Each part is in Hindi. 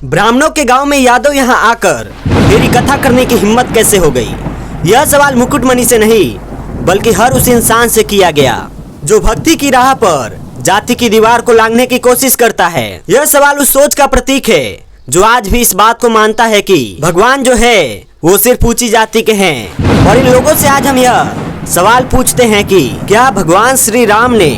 ब्राह्मणों के गांव में यादव यहां आकर मेरी कथा करने की हिम्मत कैसे हो गई? यह सवाल मुकुटमणि से नहीं बल्कि हर उस इंसान से किया गया जो भक्ति की राह पर जाति की दीवार को लांघने की कोशिश करता है। यह सवाल उस सोच का प्रतीक है जो आज भी इस बात को मानता है कि भगवान जो है वो सिर्फ ऊंची जाति के हैं। और इन लोगों से आज हम यह सवाल पूछते हैं कि क्या भगवान श्री राम ने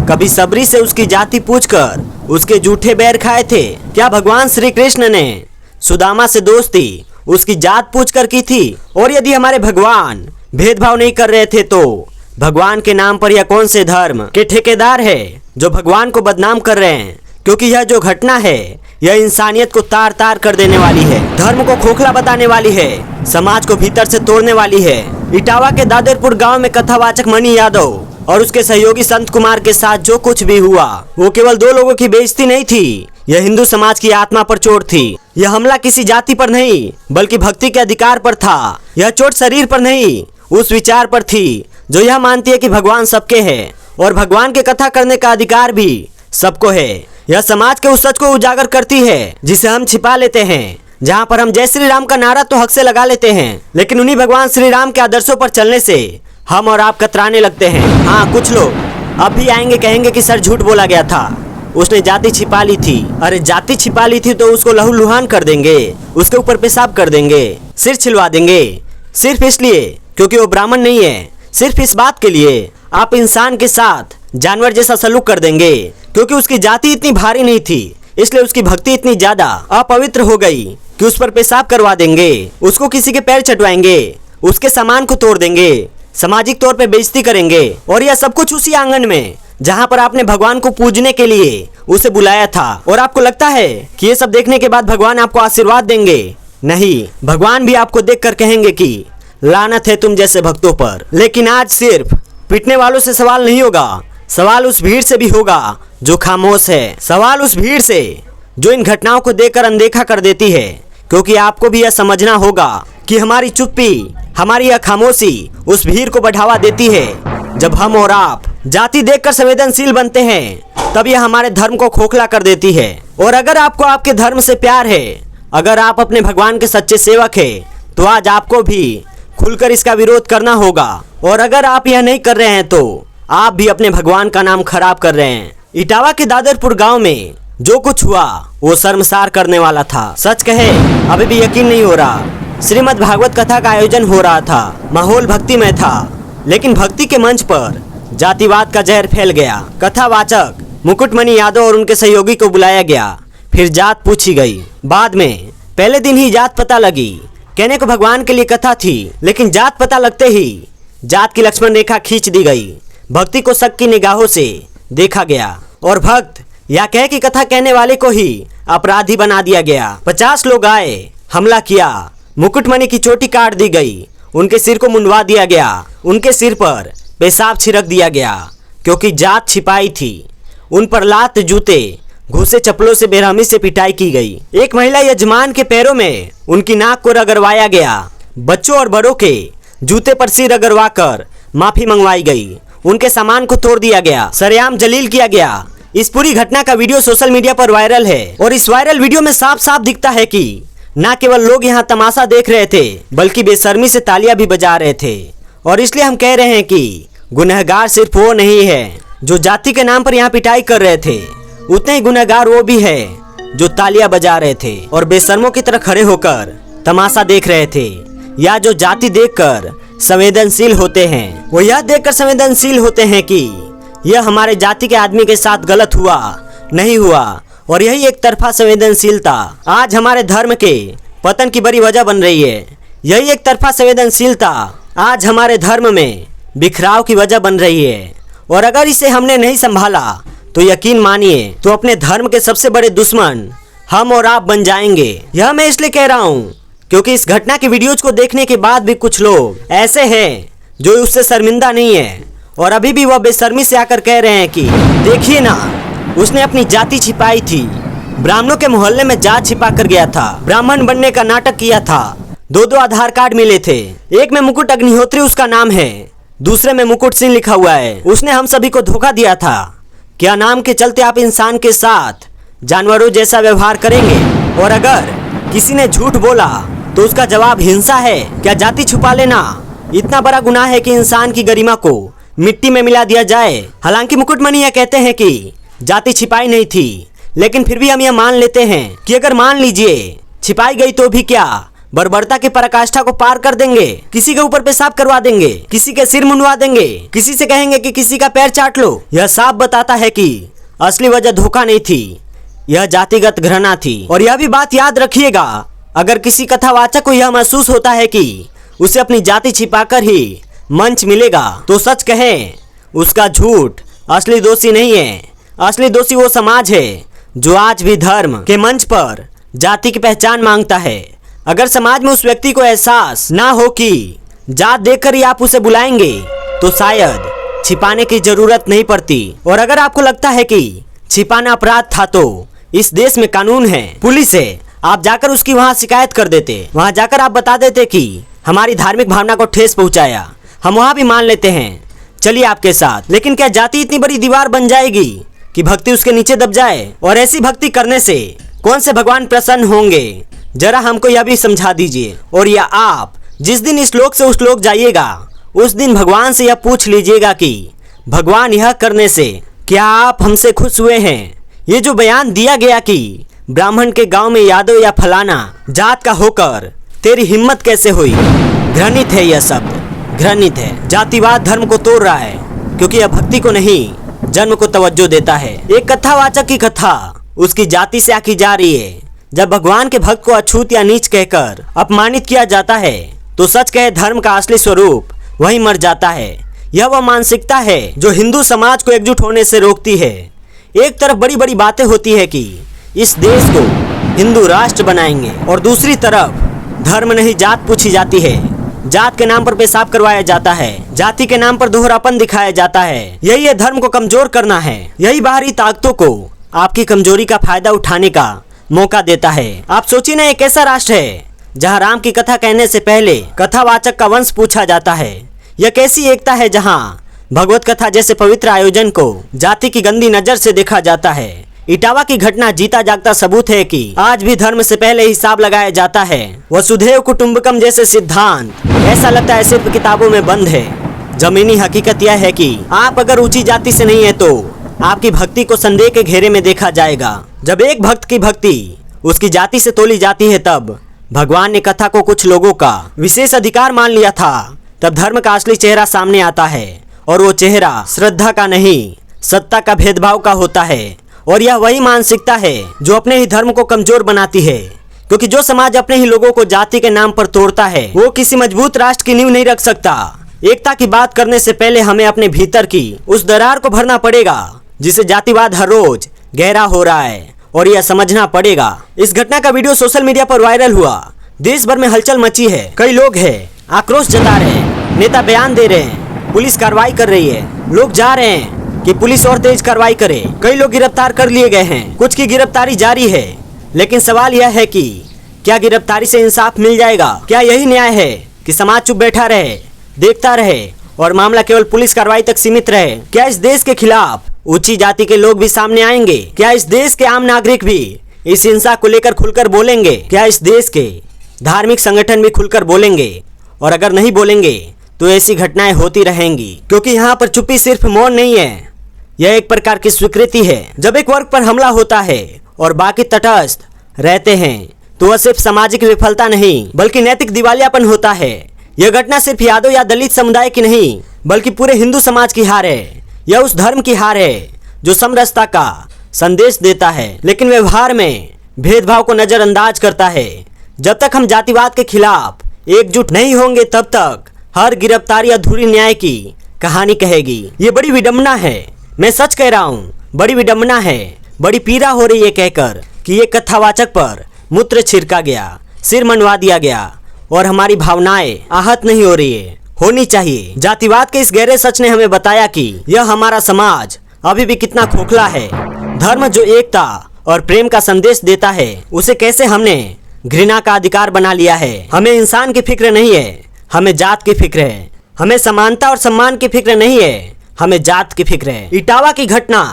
कभी सबरी से उसकी जाति पूछकर उसके जूठे बैर खाए थे? क्या भगवान श्री कृष्ण ने सुदामा से दोस्ती उसकी जात पूछकर की थी? और यदि हमारे भगवान भेदभाव नहीं कर रहे थे तो भगवान के नाम पर यह कौन से धर्म के ठेकेदार है जो भगवान को बदनाम कर रहे हैं? क्योंकि यह जो घटना है यह इंसानियत को तार तार कर देने वाली है, धर्म को खोखला बताने वाली है, समाज को भीतर से तोड़ने वाली है। इटावा के दादरपुर गांव में कथावाचक मणि यादव और उसके सहयोगी संत कुमार के साथ जो कुछ भी हुआ वो केवल दो लोगों की बेइज्जती नहीं थी, यह हिंदू समाज की आत्मा पर चोट थी। यह हमला किसी जाति पर नहीं बल्कि भक्ति के अधिकार पर था। यह चोट शरीर पर नहीं उस विचार पर थी जो यह मानती है कि भगवान सबके है और भगवान के कथा करने का अधिकार भी सबको है। यह समाज के उस सच को उजागर करती है जिसे हम छिपा लेते हैं, जहाँ पर हम जय श्री राम का नारा तो हक से लगा लेते हैं लेकिन उन्हीं भगवान श्री राम के आदर्शों पर चलने से हम और आप कतराने लगते हैं। हाँ, कुछ लोग अब भी आएंगे, कहेंगे कि सर झूठ बोला गया था, उसने जाति छिपा ली थी। अरे जाति छिपा ली थी तो उसको लहू लुहान कर देंगे, उसके ऊपर पेशाब कर देंगे, सिर छिलवा देंगे, सिर्फ इसलिए क्योंकि वो ब्राह्मण नहीं है। सिर्फ इस बात के लिए आप इंसान के साथ जानवर जैसा सलूक कर देंगे क्योंकि उसकी जाति इतनी भारी नहीं थी, इसलिए उसकी भक्ति इतनी ज्यादा अपवित्र हो गई कि उस पर पेशाब करवा देंगे, उसको किसी के पैर चटवाएंगे, उसके सामान को तोड़ देंगे, सामाजिक तौर पे बेइज्जती करेंगे। और यह सब कुछ उसी आंगन में जहाँ पर आपने भगवान को पूजने के लिए उसे बुलाया था। और आपको लगता है कि ये सब देखने के बाद भगवान आपको आशीर्वाद देंगे? नहीं, भगवान भी आपको देखकर कहेंगे कि लानत है तुम जैसे भक्तों पर। लेकिन आज सिर्फ पिटने वालों से सवाल नहीं होगा, सवाल उस भीड़ से भी होगा जो खामोश है, सवाल उस भीड़ से जो इन घटनाओं को देखकर अनदेखा कर देती है। क्योंकि आपको भी यह समझना होगा कि हमारी चुप्पी, हमारी यह खामोशी उस भीड़ को बढ़ावा देती है। जब हम और आप जाति देखकर संवेदनशील बनते हैं तब यह हमारे धर्म को खोखला कर देती है। और अगर आपको आपके धर्म से प्यार है, अगर आप अपने भगवान के सच्चे सेवक हैं, तो आज आपको भी खुलकर इसका विरोध करना होगा। और अगर आप यह नहीं कर रहे हैं तो आप भी अपने भगवान का नाम खराब कर रहे हैं। इटावा के दादरपुर गांव में जो कुछ हुआ वो शर्मसार करने वाला था। सच कहे अभी भी यकीन नहीं हो रहा। श्रीमद् भागवत कथा का आयोजन हो रहा था, माहौल भक्तिमय था, लेकिन भक्ति के मंच पर जातिवाद का जहर फैल गया। कथावाचक मुकुटमणि यादव और उनके सहयोगी को बुलाया गया, फिर जात पूछी गई। बाद में पहले दिन ही जात पता लगी। कहने को भगवान के लिए कथा थी, लेकिन जात पता लगते ही जात की लक्ष्मण रेखा खींच दी गई। भक्ति को शक की निगाहों से देखा गया और भक्त या कह की कथा कहने वाले को ही अपराधी बना दिया गया। 50 लोग आए, हमला किया, मुकुटमणि की चोटी काट दी गई, उनके सिर को मुंडवा दिया गया, उनके सिर पर पेशाब छिड़क दिया गया क्योंकि जात छिपाई थी। उन पर लात, जूते, घूसे, चप्पलों से बेरहमी से पिटाई की गई। एक महिला यजमान के पैरों में उनकी नाक को रगड़वाया गया। बच्चों और बड़ों के जूते पर सिर रगड़वा कर माफी मंगवाई गई। उनके सामान को तोड़ दिया गया, सरेआम जलील किया गया। इस पूरी घटना का वीडियो सोशल मीडिया पर वायरल है और इस वायरल वीडियो में साफ साफ दिखता है कि न केवल लोग यहाँ तमाशा देख रहे थे बल्कि बेशर्मी से तालियां भी बजा रहे थे। और इसलिए हम कह रहे हैं कि गुनहगार सिर्फ वो नहीं है जो जाति के नाम पर यहाँ पिटाई कर रहे थे, उतने ही गुनहगार वो भी है जो तालियां बजा रहे थे और बेशर्मों की तरह खड़े होकर तमाशा देख रहे थे, या जो जाति देखकर संवेदनशील होते हैं। वो यह देखकर संवेदनशील होते हैं कि यह हमारे जाति के आदमी के साथ गलत हुआ, नहीं हुआ। और यही एक तरफा संवेदनशीलता आज हमारे धर्म के पतन की बड़ी वजह बन रही है। यही एक तरफा संवेदनशीलता आज हमारे धर्म में बिखराव की वजह बन रही है। और अगर इसे हमने नहीं संभाला तो यकीन मानिए तो अपने धर्म के सबसे बड़े दुश्मन हम और आप बन जाएंगे। यह मैं इसलिए कह रहा हूँ क्योंकि इस घटना के वीडियोज को देखने के बाद भी कुछ लोग ऐसे हैं जो उससे शर्मिंदा नहीं है और अभी भी वह बेशर्मी से आकर कह रहे हैं कि देखिए ना, उसने अपनी जाति छिपाई थी, ब्राह्मणों के मोहल्ले में जात छिपा कर गया था, ब्राह्मण बनने का नाटक किया था, 2 आधार कार्ड मिले थे, एक में मुकुट अग्निहोत्री उसका नाम है, दूसरे में मुकुट सिंह लिखा हुआ है। उसने हम सभी को धोखा दिया था। क्या नाम के चलते आप इंसान के साथ जानवरों जैसा व्यवहार करेंगे। और अगर किसी ने झूठ बोला तो उसका जवाब हिंसा है। क्या जाति छुपा लेना इतना बड़ा गुनाह है कि इंसान की गरिमा को मिट्टी में मिला दिया जाए? हालांकि मुकुटमणि यह कहते हैं कि जाति छिपाई नहीं थी, लेकिन फिर भी हम यह मान लेते हैं कि अगर मान लीजिए छिपाई गई तो भी क्या, बर्बरता की पराकाष्ठा को पार कर देंगे। किसी के ऊपर पेशाब करवा देंगे, किसी के सिर मुंडवा देंगे, किसी से कहेंगे कि किसी का पैर चाट लो। यह साफ बताता है कि असली वजह धोखा नहीं थी, यह जातिगत घृणा थी। और यह भी बात याद रखिएगा, अगर किसी कथावाचक को यह महसूस होता है कि उसे अपनी जाति छिपाकर ही मंच मिलेगा तो सच कहें, उसका झूठ। असली दोषी नहीं है, असली दोषी वो समाज है जो आज भी धर्म के मंच पर जाति की पहचान मांगता है। अगर समाज में उस व्यक्ति को एहसास ना हो कि जात देखकर ही आप उसे बुलाएंगे तो शायद छिपाने की जरूरत नहीं पड़ती। और अगर आपको लगता है कि छिपाना अपराध था तो इस देश में कानून है, पुलिस है, आप जाकर उसकी वहां शिकायत कर देते। वहां जाकर आप बता देते कि हमारी धार्मिक भावना को ठेस पहुंचाया, हम वहां भी मान लेते हैं, चलिए आपके साथ। लेकिन क्या जाति इतनी बड़ी दीवार बन जाएगी कि भक्ति उसके नीचे दब जाए? और ऐसी भक्ति करने से कौन से भगवान प्रसन्न होंगे? जरा हमको यह भी समझा दीजिए। और या आप जिस दिन इस लोक से उस लोक जाइएगा उस दिन भगवान से यह पूछ लीजिएगा कि भगवान यह करने से क्या आप हमसे खुश हुए हैं? ये जो बयान दिया गया कि ब्राह्मण के गांव में यादव या फलाना जात का होकर तेरी हिम्मत कैसे हुई, घृणित है। यह शब्द घृणित है। जातिवाद धर्म को तोड़ रहा है क्योंकि यह भक्ति को नहीं जन्म को तवज्जो देता है। एक कथावाचक की कथा उसकी जाति से आकी जा रही है। जब भगवान के भक्त को अछूत या नीच कहकर अपमानित किया जाता है तो सच कहे धर्म का असली स्वरूप वहीं मर जाता है। यह वह मानसिकता है जो हिंदू समाज को एकजुट होने से रोकती है। एक तरफ बड़ी बड़ी बातें होती है कि इस देश को हिंदू राष्ट्र बनाएंगे और दूसरी तरफ धर्म नहीं जात पूछी जाती है। जात के नाम पर पेशाब करवाया जाता है, जाति के नाम पर दोहरापन दिखाया जाता है। यही है धर्म को कमजोर करना है। यही बाहरी ताकतों को आपकी कमजोरी का फायदा उठाने का मौका देता है। आप सोचिए ना, एक ऐसा राष्ट्र है जहां राम की कथा कहने से पहले कथावाचक का वंश पूछा जाता है। यह कैसी एकता है जहां भगवत कथा जैसे पवित्र आयोजन को जाति की गंदी नजर से देखा जाता है। इटावा की घटना जीता जागता सबूत है कि आज भी धर्म से पहले हिसाब लगाया जाता है। वसुधैव कुटुंबकम जैसे सिद्धांत ऐसा लगता है सिर्फ किताबों में बंद है। जमीनी हकीकत यह है कि आप अगर ऊंची जाति से नहीं है तो आपकी भक्ति को संदेह के घेरे में देखा जाएगा। जब एक भक्त की भक्ति उसकी जाति से तोली जाती है तब भगवान ने कथा को कुछ लोगों का विशेष अधिकार मान लिया था। तब धर्म का असली चेहरा सामने आता है और वो चेहरा श्रद्धा का नहीं सत्ता का भेदभाव का होता है। और यह वही मानसिकता है जो अपने ही धर्म को कमजोर बनाती है, क्योंकि जो समाज अपने ही लोगों को जाति के नाम पर तोड़ता है वो किसी मजबूत राष्ट्र की नींव नहीं रख सकता। एकता की बात करने से पहले हमें अपने भीतर की उस दरार को भरना पड़ेगा जिसे जातिवाद हर रोज गहरा हो रहा है, और यह समझना पड़ेगा। इस घटना का वीडियो सोशल मीडिया पर वायरल हुआ, देश भर में हलचल मची है। कई लोग हैं आक्रोश जता रहे हैं, नेता बयान दे रहे हैं, पुलिस कार्रवाई कर रही है, लोग जा रहे हैं कि पुलिस और तेज कार्रवाई करे। कई लोग गिरफ्तार कर लिए गए हैं, कुछ की गिरफ्तारी जारी है। लेकिन सवाल यह है कि क्या गिरफ्तारी से इंसाफ मिल जाएगा? क्या यही न्याय है कि समाज चुप बैठा रहे, देखता रहे और मामला केवल पुलिस कार्रवाई तक सीमित रहे? क्या इस देश के खिलाफ ऊंची जाति के लोग भी सामने आएंगे? क्या इस देश के आम नागरिक भी इस हिंसा को लेकर खुलकर बोलेंगे? क्या इस देश के धार्मिक संगठन भी खुलकर बोलेंगे? और अगर नहीं बोलेंगे तो ऐसी घटनाएं होती रहेंगी, क्योंकि यहाँ पर चुप्पी सिर्फ मौन नहीं है, यह एक प्रकार की स्वीकृति है। जब एक वर्ग पर हमला होता है और बाकी तटस्थ रहते हैं तो वह सिर्फ सामाजिक विफलता नहीं बल्कि नैतिक दिवालियापन होता है। यह घटना सिर्फ यादव या दलित समुदाय की नहीं बल्कि पूरे हिंदू समाज की हार है। यह उस धर्म की हार है जो समरसता का संदेश देता है लेकिन व्यवहार में भेदभाव को नजरअंदाज करता है। जब तक हम जातिवाद के खिलाफ एकजुट नहीं होंगे तब तक हर गिरफ्तारी अधूरी न्याय की कहानी कहेगी। ये बड़ी विडंबना है, मैं सच कह रहा हूँ, बड़ी विडंबना है। बड़ी पीड़ा हो रही है कहकर कि एक कथावाचक पर मूत्र छिड़का गया, सिर मनवा दिया गया और हमारी भावनाएं आहत नहीं हो रही है, होनी चाहिए। जातिवाद के इस गहरे सच ने हमें बताया कि यह हमारा समाज अभी भी कितना खोखला है। धर्म जो एकता और प्रेम का संदेश देता है उसे कैसे हमने घृणा का अधिकार बना लिया है। हमें इंसान की फिक्र नहीं है, हमें जात की फिक्र है। हमें समानता और सम्मान की फिक्र नहीं है, हमें जात की फिक्र है। इटावा की घटना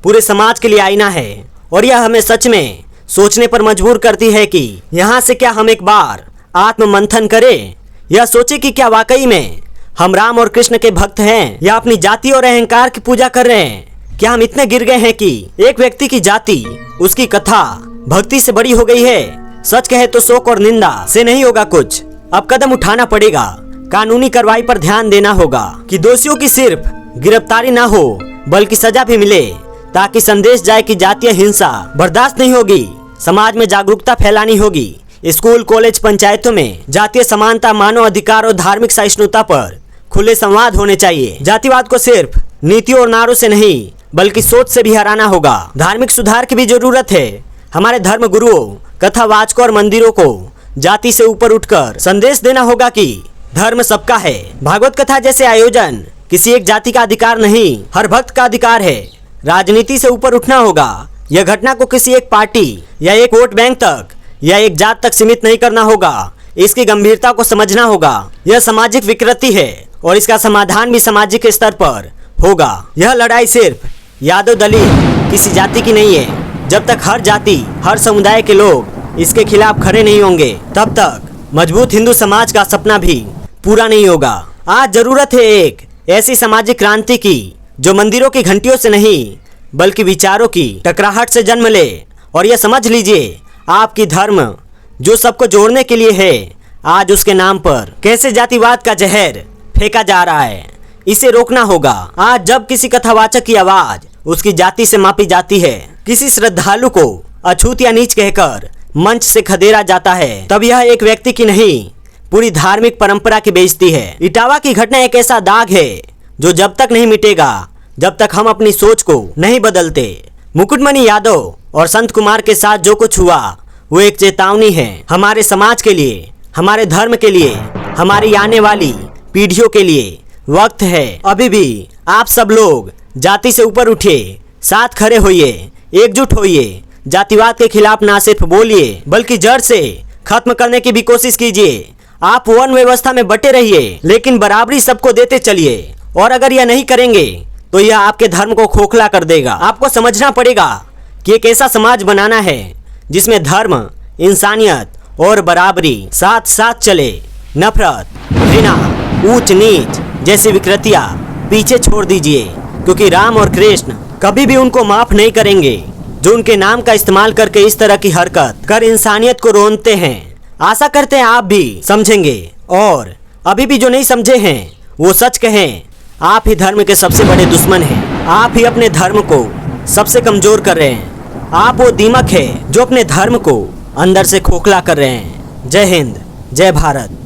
पूरे समाज के लिए आईना है और यह हमें सच में सोचने पर मजबूर करती है कि यहाँ से क्या हम एक बार आत्म मंथन करें, यह सोचे कि क्या वाकई में हम राम और कृष्ण के भक्त हैं या अपनी जाति और अहंकार की पूजा कर रहे हैं। क्या हम इतने गिर गए हैं कि एक व्यक्ति की जाति, उसकी कथा भक्ति से बड़ी हो गई है। सच कहे तो शोक और निंदा से नहीं होगा कुछ, अब कदम उठाना पड़ेगा। कानूनी कार्रवाई पर ध्यान देना होगा कि दोषियों की सिर्फ गिरफ्तारी ना हो बल्कि सजा भी मिले, ताकि संदेश जाए कि जातीय हिंसा बर्दाश्त नहीं होगी। समाज में जागरूकता फैलानी होगी। स्कूल, कॉलेज, पंचायतों में जातीय समानता, मानव अधिकार और धार्मिक सहिष्णुता पर खुले संवाद होने चाहिए। जातिवाद को सिर्फ नीतियों और नारों से नहीं बल्कि सोच से भी हराना होगा। धार्मिक सुधार की भी जरूरत है। हमारे धर्म गुरुओं, कथावाचकों और मंदिरों को जाति से ऊपर उठकर संदेश देना होगा कि धर्म सबका है। भागवत कथा जैसे आयोजन किसी एक जाति का अधिकार नहीं, हर भक्त का अधिकार है। राजनीति से ऊपर उठना होगा। यह घटना को किसी एक पार्टी या एक वोट बैंक तक या एक जात तक सीमित नहीं करना होगा। इसकी गंभीरता को समझना होगा। यह सामाजिक विकृति है और इसका समाधान भी सामाजिक स्तर पर होगा। यह लड़ाई सिर्फ यादव दलित किसी जाति की नहीं है। जब तक हर जाति, हर समुदाय के लोग इसके खिलाफ खड़े नहीं होंगे, तब तक मजबूत हिंदू समाज का सपना भी पूरा नहीं होगा। आज जरूरत है एक ऐसी सामाजिक क्रांति की जो मंदिरों की घंटियों से नहीं बल्कि विचारों की टकराहट से जन्म ले। और यह समझ लीजिए, आपकी धर्म जो सबको जोड़ने के लिए है, आज उसके नाम पर कैसे जातिवाद का जहर फेंका जा रहा है। इसे रोकना होगा। आज जब किसी कथावाचक की आवाज उसकी जाति से मापी जाती है, किसी श्रद्धालु को अछूत या नीच कहकर मंच से खदेड़ा जाता है, तब यह एक व्यक्ति की नहीं पूरी धार्मिक परंपरा की बेइज्जती है। इटावा की घटना एक ऐसा दाग है जो जब तक नहीं मिटेगा, जब तक हम अपनी सोच को नहीं बदलते। मुकुटमणि यादव और संत कुमार के साथ जो कुछ हुआ वो एक चेतावनी है हमारे समाज के लिए, हमारे धर्म के लिए, हमारी आने वाली पीढ़ियों के लिए। वक्त है अभी भी। आप सब लोग जाति से ऊपर उठिए, साथ खड़े होइए, एकजुट होइए। जातिवाद के खिलाफ ना सिर्फ बोलिए बल्कि जड़ से खत्म करने की भी कोशिश कीजिए। आप वर्ण व्यवस्था में बटे रहिए लेकिन बराबरी सबको देते चलिए। और अगर यह नहीं करेंगे तो यह आपके धर्म को खोखला कर देगा। आपको समझना पड़ेगा कि एक ऐसा समाज बनाना है जिसमें धर्म, इंसानियत और बराबरी साथ साथ चले। नफरत, घृणा, ऊंच नीच जैसी विकृतियां पीछे छोड़ दीजिए, क्योंकि राम और कृष्ण कभी भी उनको माफ नहीं करेंगे जो उनके नाम का इस्तेमाल करके इस तरह की हरकत कर इंसानियत को रोनते हैं। आशा करते हैं आप भी समझेंगे, और अभी भी जो नहीं समझे हैं वो सच कहें। आप ही धर्म के सबसे बड़े दुश्मन हैं। आप ही अपने धर्म को सबसे कमजोर कर रहे हैं। आप वो दीमक है जो अपने धर्म को अंदर से खोखला कर रहे हैं। जय हिंद, जय भारत।